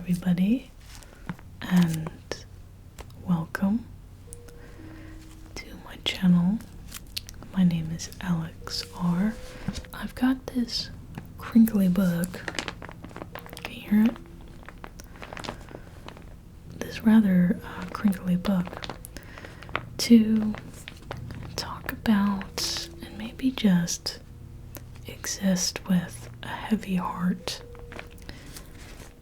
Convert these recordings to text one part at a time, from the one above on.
everybody, and welcome to my channel. My name is Alex R. I've got this crinkly book. Can you hear it? This rather crinkly book to talk about and maybe just exist with a heavy heart.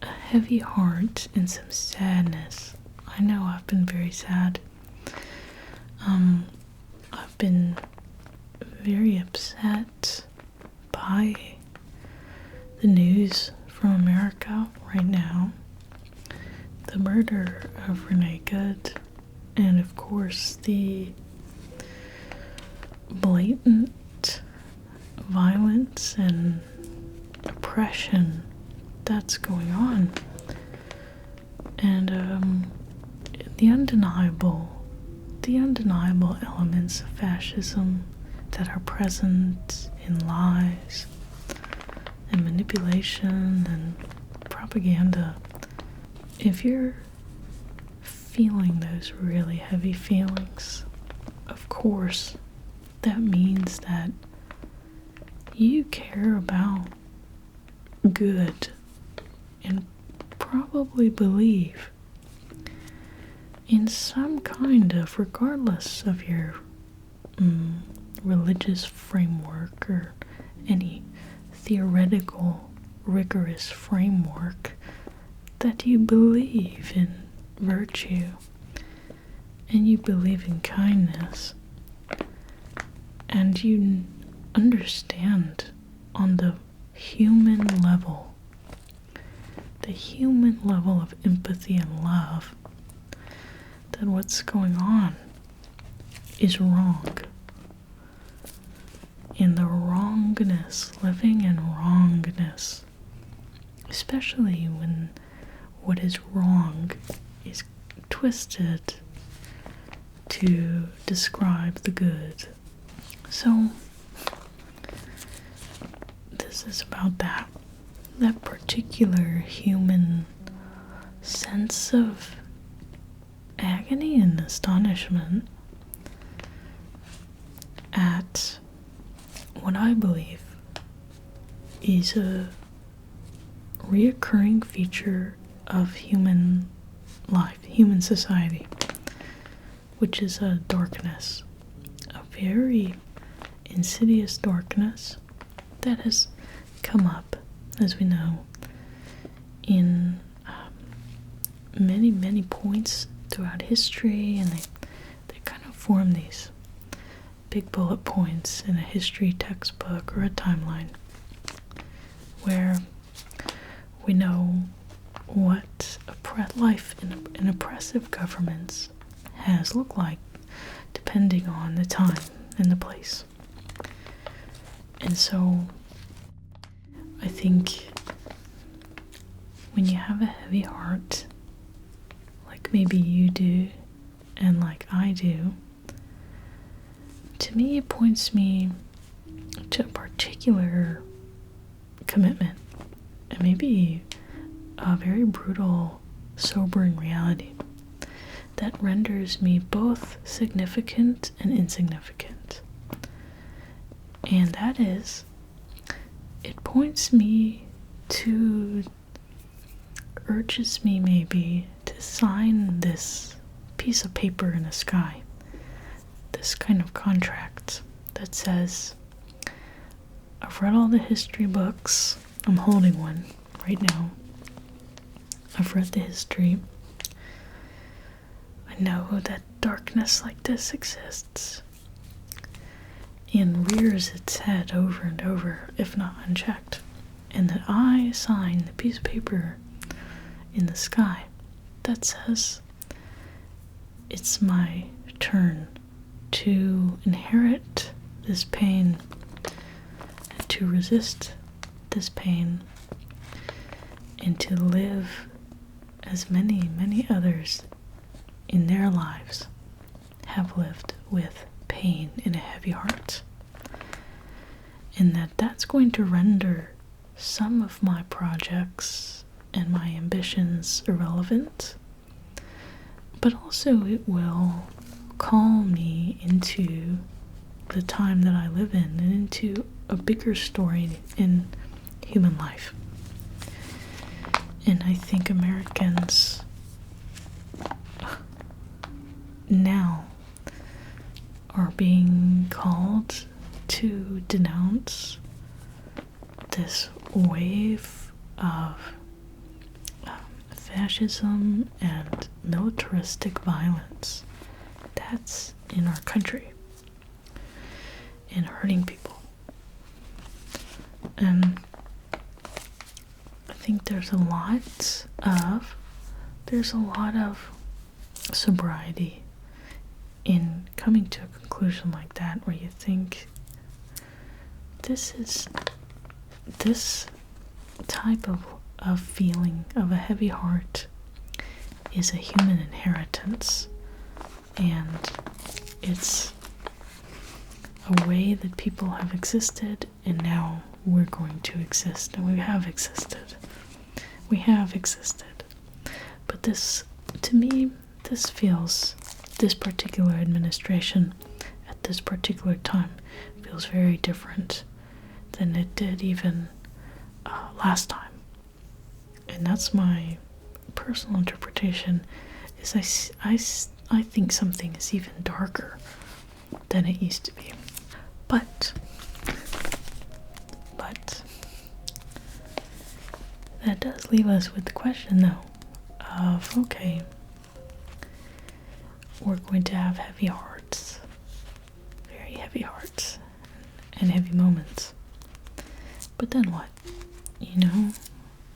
A heavy heart and some sadness. I know I've been very sad. I've been very upset by the news from America right now. The murder of Renee Good, and of course the blatant violence and oppression that's going on, and the undeniable elements of fascism that are present in lies and manipulation and propaganda. If you're feeling those really heavy feelings, of course, that means that you care about good and probably believe in some kind of, regardless of your religious framework or any theoretical, rigorous framework, that you believe in virtue and you believe in kindness and you understand on the human level of empathy and love, that what's going on is wrong. In the wrongness, living in wrongness, especially when what is wrong is twisted to describe the good. So, this is about that particular human sense of agony and astonishment at what I believe is a reoccurring feature of human life, human society, which is a darkness, a very insidious darkness that has come up, as we know, in many points throughout history, and they kind of form these big bullet points in a history textbook or a timeline where we know what life in oppressive governments has looked like, depending on the time and the place. And so I think when you have a heavy heart, like maybe you do and like I do, to me it points me to a particular commitment and maybe a very brutal, sobering reality that renders me both significant and insignificant. And that is, it points me to, urges me maybe to sign this piece of paper in the sky, this kind of contract that says, I've read all the history books, I'm holding one right now, I've read the history, I know that darkness like this exists and rears its head over and over, if not unchecked, and that I sign the piece of paper in the sky that says it's my turn to inherit this pain, and to resist this pain, and to live as many others in their lives have lived with pain in a heavy heart. And that's going to render some of my projects and my ambitions irrelevant, but also it will call me into the time that I live in and into a bigger story in human life. And I think Americans now are being called to denounce this wave of fascism and militaristic violence that's in our country and hurting people. And I think there's a lot of sobriety in coming to a conclusion like that, where you think this type of feeling of a heavy heart is a human inheritance, and it's a way that people have existed, and now we're going to exist, and we have existed. But this, to me, this particular administration at this particular time feels very different than it did even last time. And that's my personal interpretation, is I think something is even darker than it used to be. But that does leave us with the question, though, of, okay, we're going to have heavy hearts, very heavy hearts, and heavy moments. But then what?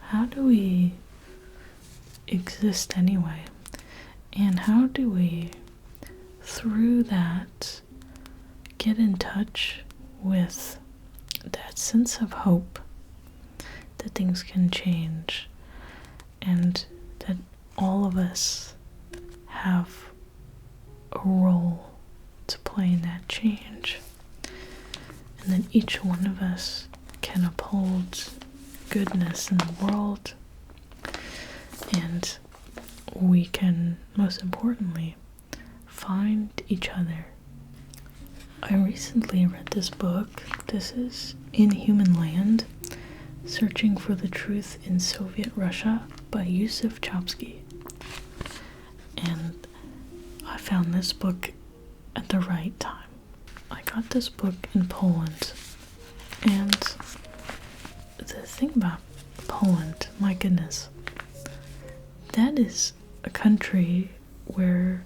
How do we exist anyway? And how do we, through that, get in touch with that sense of hope that things can change, and that all of us have a role to play in that change, and that each one of us can uphold goodness in the world, and we can, most importantly, find each other. I recently read this book. This is Inhuman Land: Searching for the Truth in Soviet Russia by Yusuf Chomsky. And I found this book at the right time. I got this book in Poland, and the thing about Poland, my goodness, that is a country where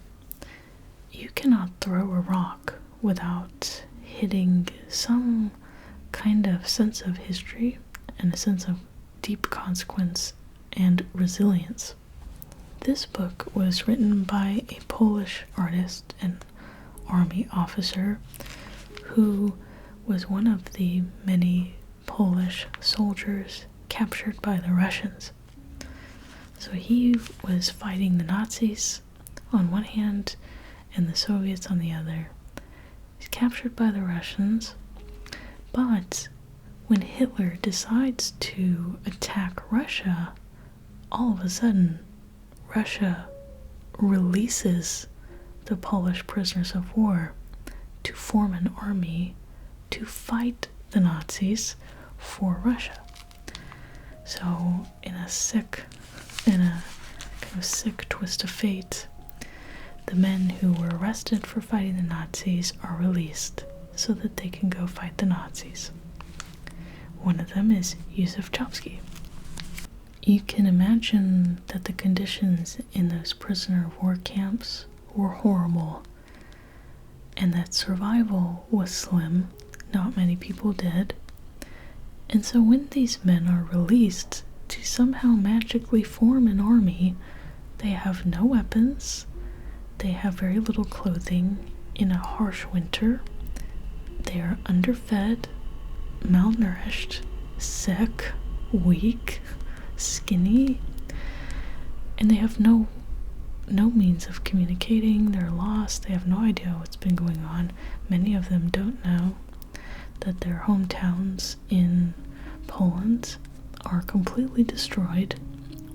you cannot throw a rock without hitting some kind of sense of history and a sense of deep consequence and resilience. This book was written by a Polish artist and army officer who was one of the many Polish soldiers captured by the Russians. So he was fighting the Nazis on one hand and the Soviets on the other. He's captured by the Russians, but when Hitler decides to attack Russia, all of a sudden, Russia releases the Polish prisoners of war to form an army to fight the Nazis for Russia. So, in a kind of sick twist of fate, the men who were arrested for fighting the Nazis are released so that they can go fight the Nazis. One of them is Yusuf Chomsky. You can imagine that the conditions in those prisoner of war camps were horrible, and that survival was slim. Not many people did. And so when these men are released to somehow magically form an army, they have no weapons, they have very little clothing in a harsh winter, they are underfed, malnourished, sick, weak, skinny, and they have no means of communicating. They're lost. They have no idea what's been going on. Many of them don't know that their hometowns in Poland are completely destroyed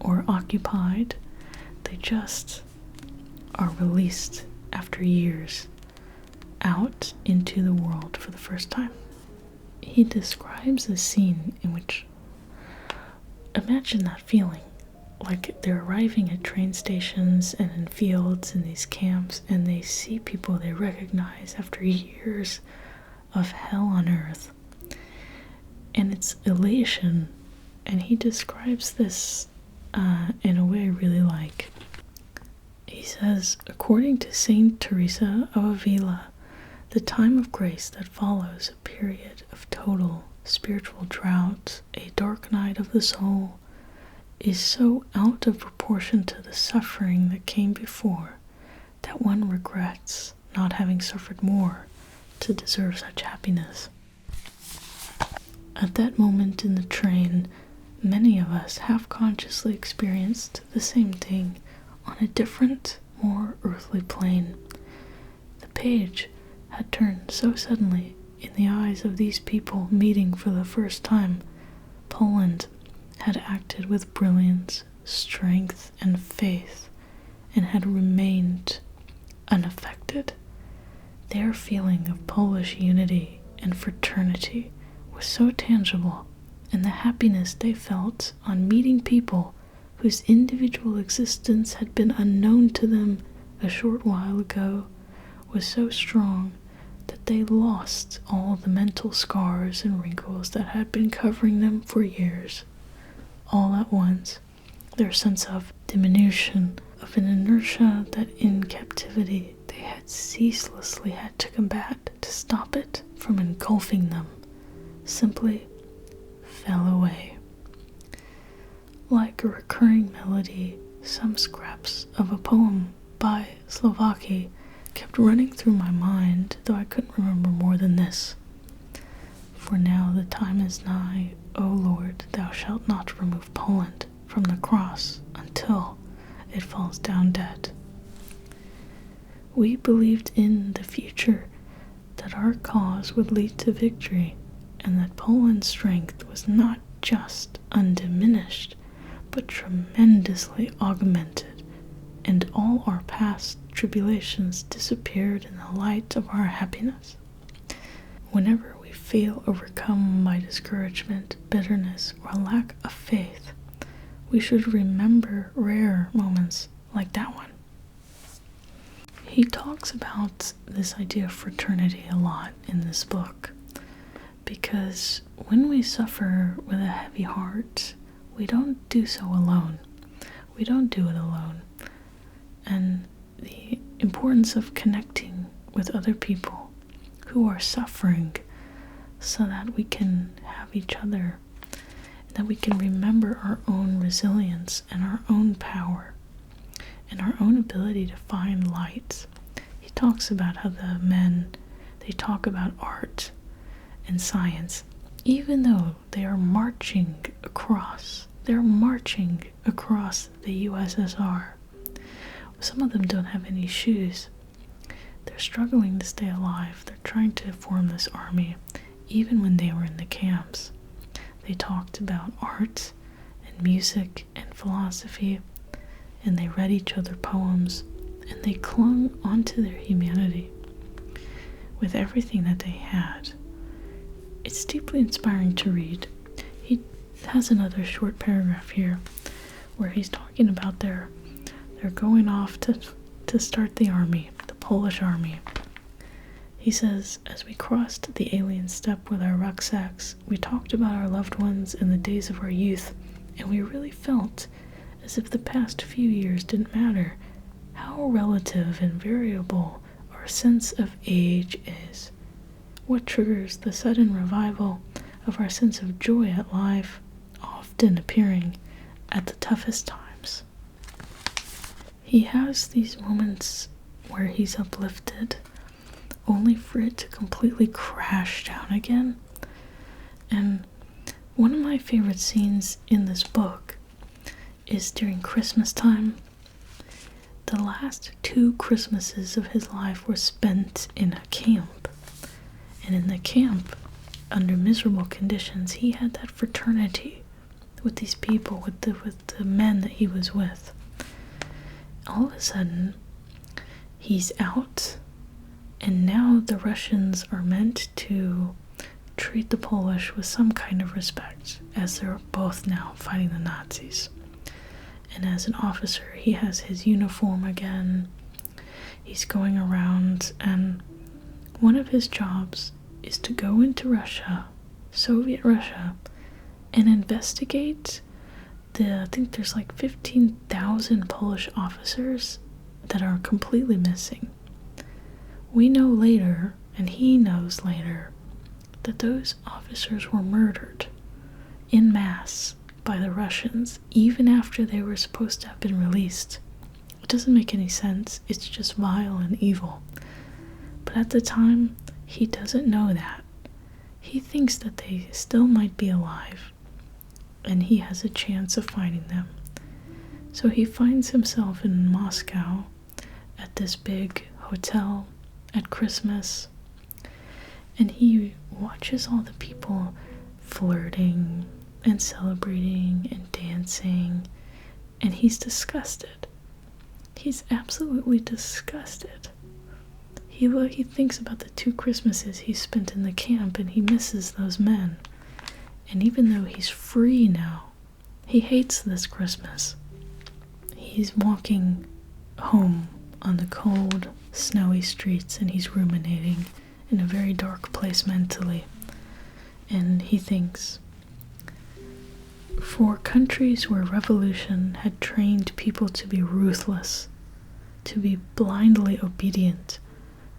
or occupied. They just are released after years out into the world for the first time. He describes a scene in which, imagine that feeling, like they're arriving at train stations and in fields in these camps, and they see people they recognize after years of hell on earth. And it's elation, and he describes this in a way I really like. He says, according to Saint Teresa of Avila, the time of grace that follows a period of total spiritual drought, a dark night of the soul, is so out of proportion to the suffering that came before that one regrets not having suffered more to deserve such happiness. At that moment in the train, many of us half-consciously experienced the same thing on a different, more earthly plane. The page had turned so suddenly in the eyes of these people meeting for the first time. Poland had acted with brilliance, strength, and faith, and had remained unaffected. Their feeling of Polish unity and fraternity was so tangible, and the happiness they felt on meeting people whose individual existence had been unknown to them a short while ago was so strong that they lost all the mental scars and wrinkles that had been covering them for years. All at once, their sense of diminution, of an inertia that in captivity they had ceaselessly had to combat to stop it from engulfing them, simply fell away. Like a recurring melody, some scraps of a poem by Slovaky kept running through my mind, though I couldn't remember more than this. For now the time is nigh, O Lord, thou shalt not remove Poland from the cross until it falls down dead. We believed in the future, that our cause would lead to victory, and that Poland's strength was not just undiminished, but tremendously augmented, and all our past tribulations disappeared in the light of our happiness. Whenever we feel overcome by discouragement, bitterness, or lack of faith, we should remember rare moments like that one. He talks about this idea of fraternity a lot in this book, because when we suffer with a heavy heart, we don't do so alone. We don't do it alone. And the importance of connecting with other people who are suffering so that we can have each other, that we can remember our own resilience and our own power and our own ability to find light. He talks about how the men, they talk about art and science, even though they are marching across the USSR. Some of them don't have any shoes. They're struggling to stay alive. They're trying to form this army, even when they were in the camps. They talked about art and music and philosophy, and they read each other poems, and they clung onto their humanity with everything that they had. It's deeply inspiring to read. He has another short paragraph here where he's talking about they're going off to start the army, the Polish army. He says, as we crossed the alien steppe with our rucksacks, we talked about our loved ones and the days of our youth, and we really felt as if the past few years didn't matter. How relative and variable our sense of age is. What triggers the sudden revival of our sense of joy at life, often appearing at the toughest times. He has these moments where he's uplifted, only for it to completely crash down again. And one of my favorite scenes in this book is during Christmas time. The last 2 Christmases of his life were spent in a camp. And in the camp, under miserable conditions, he had that fraternity with these people, with the men that he was with. All of a sudden, he's out, and now the Russians are meant to treat the Polish with some kind of respect, as they're both now fighting the Nazis. And as an officer, he has his uniform again. He's going around, and one of his jobs is to go into Russia, Soviet Russia, and investigate I think there's like 15,000 Polish officers that are completely missing. We know later, and he knows later, that those officers were murdered en masse by the Russians even after they were supposed to have been released. It doesn't make any sense. It's just vile and evil. But at the time, he doesn't know that. He thinks that they still might be alive, and he has a chance of finding them. So he finds himself in Moscow at this big hotel at Christmas, and he watches all the people flirting and celebrating and dancing, and he's disgusted. He's absolutely disgusted. He thinks about the 2 Christmases he spent in the camp, and he misses those men. And even though he's free now, he hates this Christmas. He's walking home on the cold, snowy streets, and he's ruminating in a very dark place mentally. And he thinks, for countries where revolution had trained people to be ruthless, to be blindly obedient,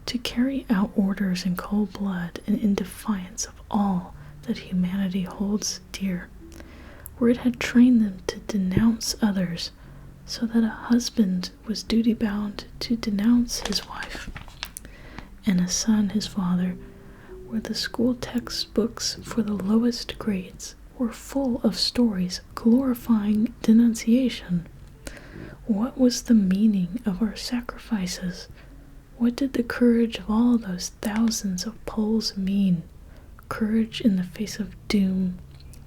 to carry out orders in cold blood and in defiance of all that humanity holds dear, where it had trained them to denounce others, so that a husband was duty-bound to denounce his wife, and a son his father, where the school textbooks for the lowest grades were full of stories glorifying denunciation. What was the meaning of our sacrifices? What did the courage of all those thousands of Poles mean? Courage in the face of doom,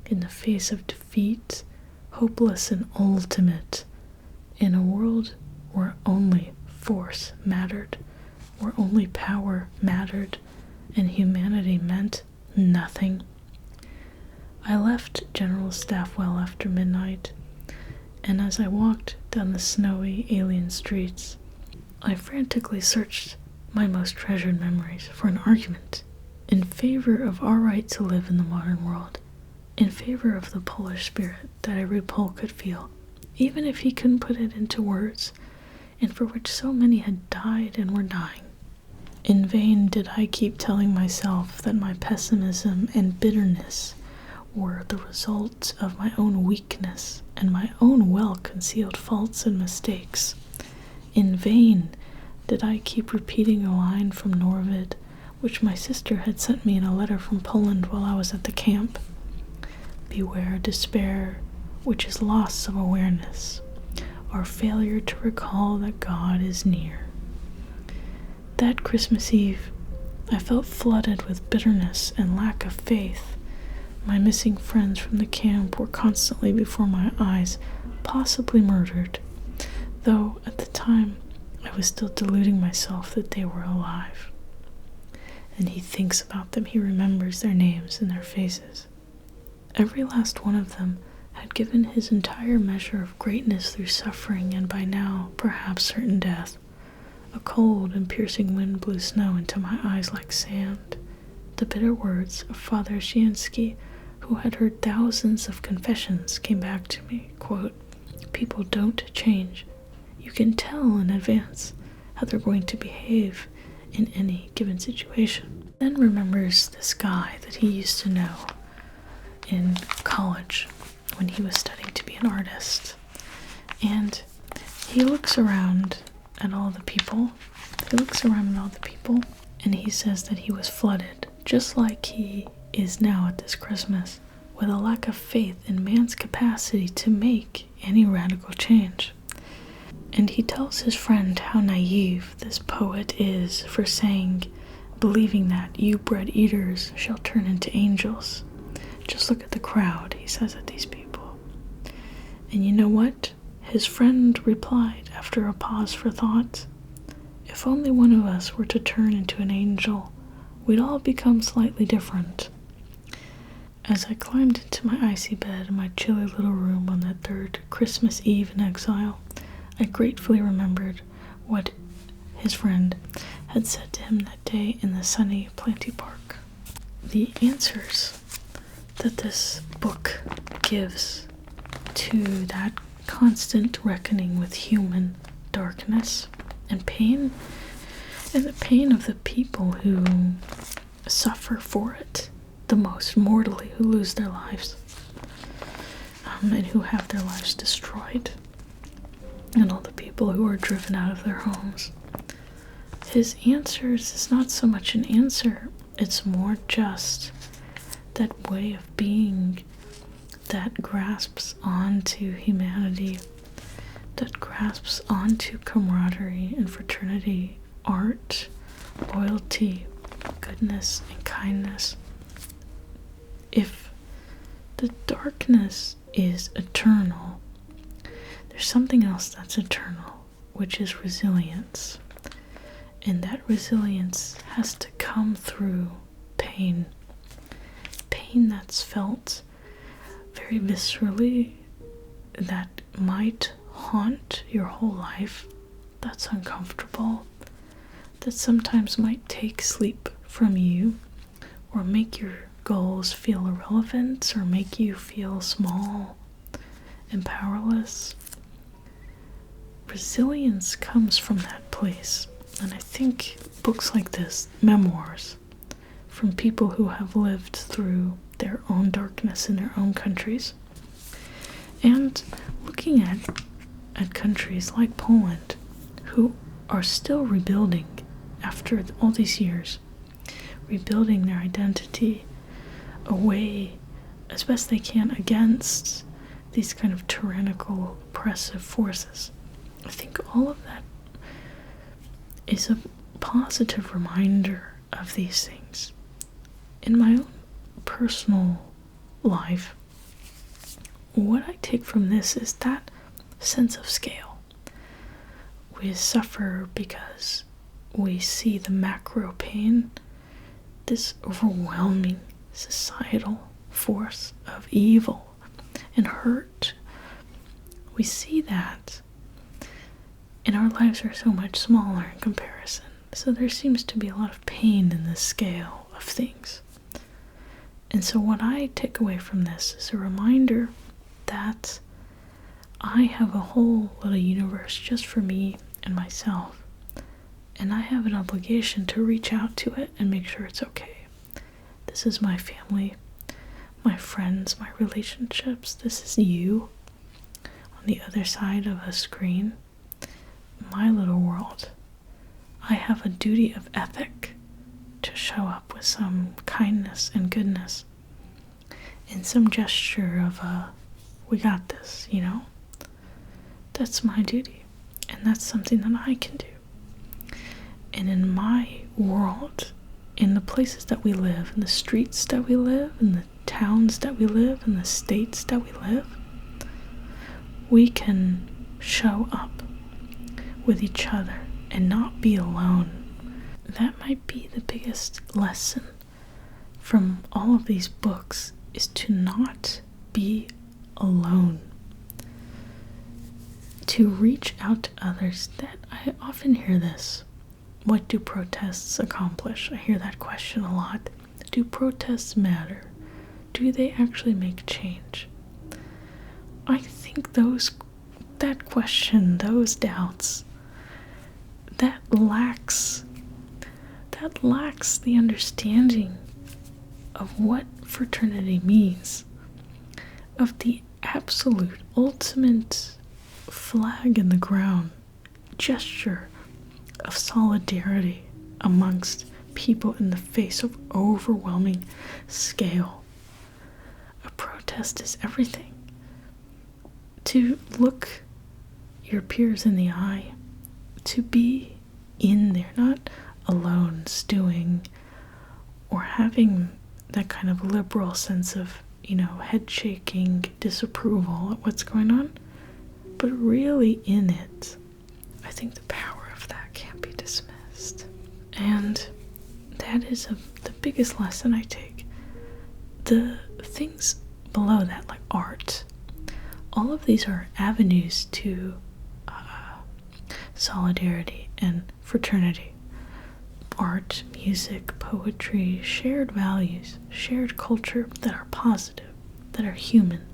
in the face of defeat, hopeless and ultimate, in a world where only force mattered, where only power mattered, and humanity meant nothing. I left General Staffwell after midnight, and as I walked down the snowy alien streets, I frantically searched my most treasured memories for an argument in favor of our right to live in the modern world, in favor of the Polish spirit that every Pole could feel, even if he couldn't put it into words, and for which so many had died and were dying. In vain did I keep telling myself that my pessimism and bitterness were the result of my own weakness and my own well-concealed faults and mistakes. In vain did I keep repeating a line from Norvid, which my sister had sent me in a letter from Poland while I was at the camp. Beware despair, which is loss of awareness, or failure to recall that God is near. That Christmas Eve, I felt flooded with bitterness and lack of faith. My missing friends from the camp were constantly before my eyes, possibly murdered, though at the time I was still deluding myself that they were alive. And he thinks about them, he remembers their names and their faces. Every last one of them had given his entire measure of greatness through suffering and by now, perhaps certain death. A cold and piercing wind blew snow into my eyes like sand. The bitter words of Father Shiensky, who had heard thousands of confessions, came back to me. Quote, "People don't change. You can tell in advance how they're going to behave in any given situation." Then remembers this guy that he used to know in college when he was studying to be an artist. And he looks around at all the people. And he says that he was flooded, just like he is now at this Christmas, with a lack of faith in man's capacity to make any radical change. And he tells his friend how naive this poet is for saying, believing that you bread eaters shall turn into angels. Just look at the crowd, he says at these people. And you know what? His friend replied after a pause for thought. If only one of us were to turn into an angel, we'd all become slightly different. As I climbed into my icy bed in my chilly little room on that third Christmas Eve in exile, I gratefully remembered what his friend had said to him that day in the sunny Planty Park. The answers that this book gives to that constant reckoning with human darkness and pain, and the pain of the people who suffer for it the most mortally, who lose their lives, and who have their lives destroyed, and all the people who are driven out of their homes. His answers is not so much an answer, it's more just that way of being that grasps onto humanity, that grasps onto camaraderie and fraternity, art, loyalty, goodness, and kindness. If the darkness is eternal, there's something else that's eternal, which is resilience. And that resilience has to come through pain. Pain that's felt very viscerally, that might haunt your whole life, that's uncomfortable, that sometimes might take sleep from you, or make your goals feel irrelevant, or make you feel small and powerless. Resilience comes from that place. And I think books like this, memoirs from people who have lived through their own darkness in their own countries, and looking at countries like Poland who are still rebuilding after all these years, rebuilding their identity away as best they can against these kind of tyrannical, oppressive forces. I think all of that is a positive reminder of these things. In my own personal life, what I take from this is that sense of scale. We suffer because we see the macro pain, this overwhelming societal force of evil and hurt. We see that, and our lives are so much smaller in comparison. So there seems to be a lot of pain in the scale of things. And so what I take away from this is a reminder that I have a whole little universe just for me and myself. And I have an obligation to reach out to it and make sure it's okay. This is my family, my friends, my relationships. This is you on the other side of a screen. My little world. I have a duty of ethic to show up with some kindness and goodness and some gesture of we got this, you know? That's my duty, and that's something that I can do. And in my world, in the places that we live, in the streets that we live, in the towns that we live, in the states that we live, we can show up with each other and not be alone. That might be the biggest lesson from all of these books, is to not be alone. To reach out to others. That I often hear this. What do protests accomplish? I hear that question a lot. Do protests matter? Do they actually make change? I think that question, those doubts, that lacks the understanding of what fraternity means, of the absolute, ultimate flag in the ground, gesture of solidarity amongst people in the face of overwhelming scale. A protest is everything. To look your peers in the eye, to be in there, not alone stewing or having that kind of liberal sense of head shaking disapproval at what's going on. But really in it, I think the power of that can't be dismissed. And that is the biggest lesson I take. The things below that, like art, all of these are avenues to solidarity and fraternity. Art, music, poetry, shared values, shared culture that are positive, that are human,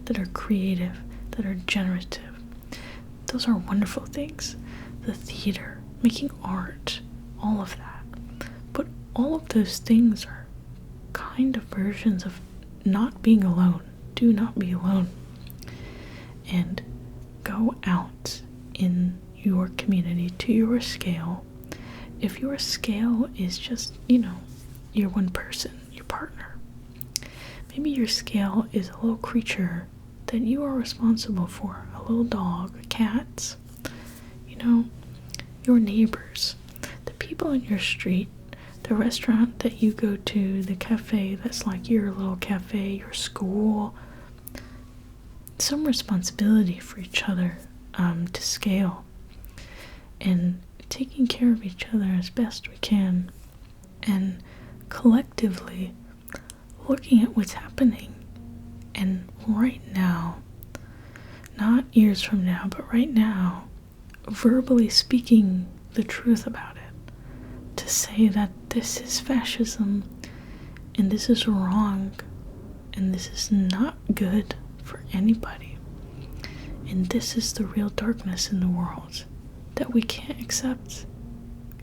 that are creative, that are generative. Those are wonderful things. The theater, making art, all of that. But all of those things are kind of versions of not being alone. Do not be alone. And go out in your community to your scale. If your scale is just, you're one person, your partner. Maybe your scale is a little creature that you are responsible for, a little dog, a cat, your neighbors, the people in your street, the restaurant that you go to, the cafe that's like your little cafe, your school. Some responsibility for each other to scale, and taking care of each other as best we can, and collectively looking at what's happening. And right now, not years from now, but right now, verbally speaking the truth about it, to say that this is fascism, and this is wrong, and this is not good for anybody, and this is the real darkness in the world that we can't accept.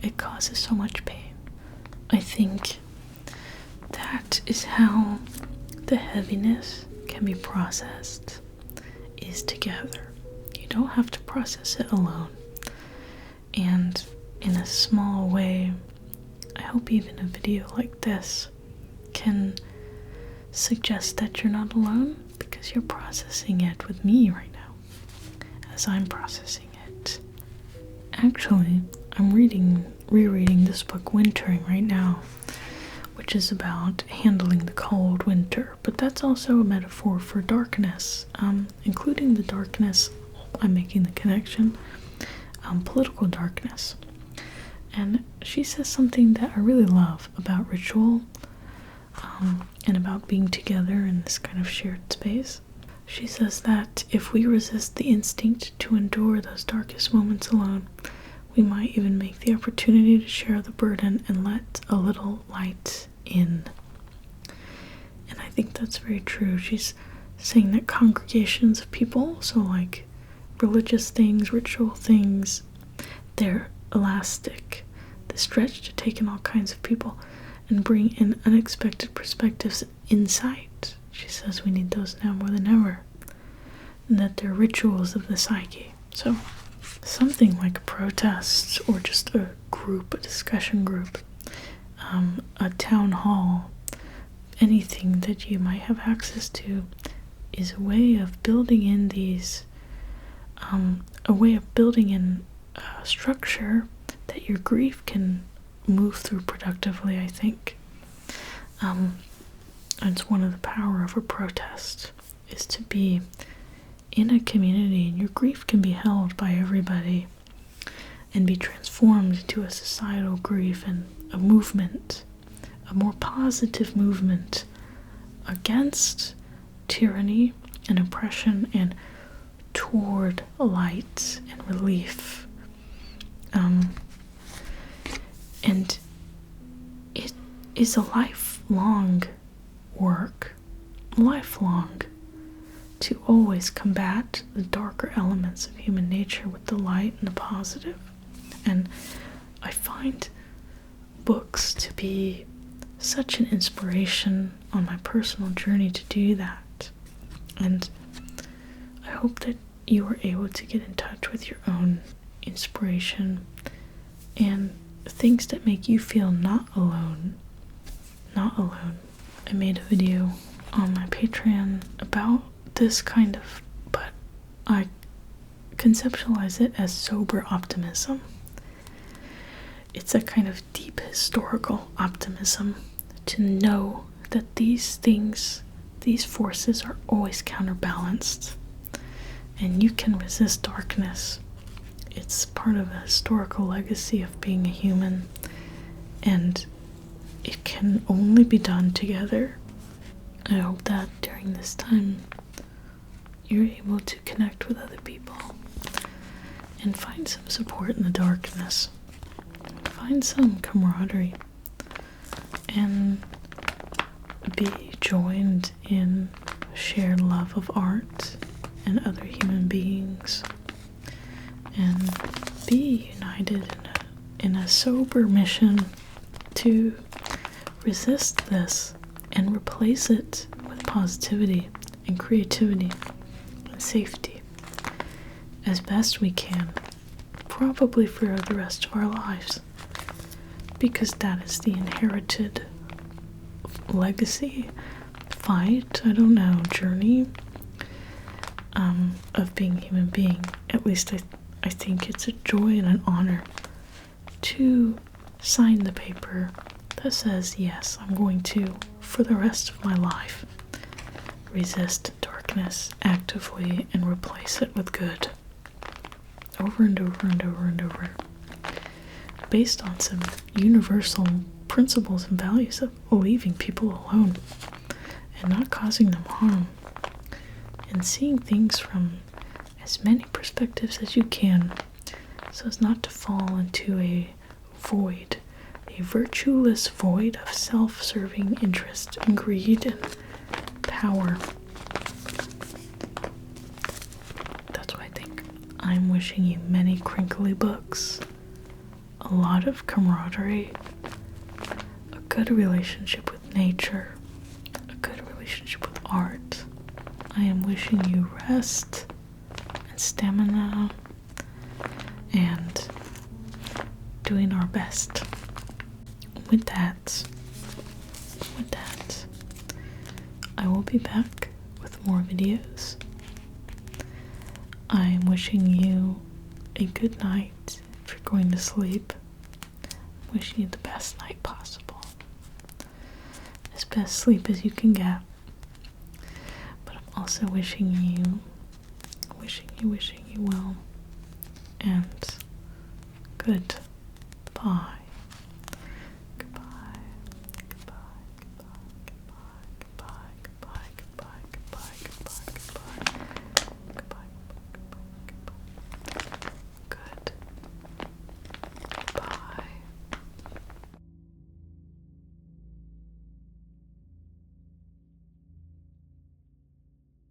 It causes so much pain. I think that is how the heaviness can be processed, is together. You don't have to process it alone. And in a small way, I hope even a video like this can suggest that you're not alone, because you're processing it with me right now, as I'm processing it. Actually, I'm rereading this book, Wintering, right now, which is about handling the cold winter, but that's also a metaphor for darkness, including the darkness, I'm making the connection, political darkness. And she says something that I really love about ritual, and about being together in this kind of shared space. She says that if we resist the instinct to endure those darkest moments alone, we might even make the opportunity to share the burden and let a little light in. And I think that's very true. She's saying that congregations of people, so like religious things, ritual things, they're elastic. They stretch to take in all kinds of people and bring in unexpected perspectives and insight. She says we need those now more than ever, and that they're rituals of the psyche. So something like a protest, or just a group, a discussion group, a town hall, anything that you might have access to, is a way of building in these, a way of building in structure that your grief can move through productively, I think. It's one of the power of a protest, is to be in a community, and your grief can be held by everybody and be transformed into a societal grief and a movement, a more positive movement against tyranny and oppression and toward light and relief. And it is a lifelong work, lifelong, to always combat the darker elements of human nature with the light and the positive. And I find books to be such an inspiration on my personal journey to do that. And I hope that you are able to get in touch with your own inspiration and things that make you feel not alone. Not alone. I made a video on my Patreon about this kind of, but I conceptualize it as sober optimism. It's a kind of deep historical optimism to know that these things these forces are always counterbalanced, and you can resist darkness. It's part of a historical legacy of being a human, and it can only be done together. I hope that during this time you're able to connect with other people and find some support in the darkness. Find some camaraderie and be joined in a shared love of art and other human beings, and be united in a sober mission to resist this and replace it with positivity and creativity and safety as best we can, probably for the rest of our lives, because that is the inherited legacy, fight, I don't know, journey of being a human being. At least I think it's a joy and an honor to sign the paper that says, yes, I'm going to, for the rest of my life, resist darkness actively and replace it with good. Over and over and over and over. Based on some universal principles and values of leaving people alone and not causing them harm, and seeing things from as many perspectives as you can, so as not to fall into a void, a virtueless void of self-serving interest and greed and power. That's why I think I'm wishing you many crinkly books, a lot of camaraderie, a good relationship with nature, a good relationship with art. I am wishing you rest and stamina and doing our best. With that, I will be back with more videos. I am wishing you a good night if you're going to sleep. I'm wishing you the best night possible. As best sleep as you can get. But I'm also wishing you well. And goodbye.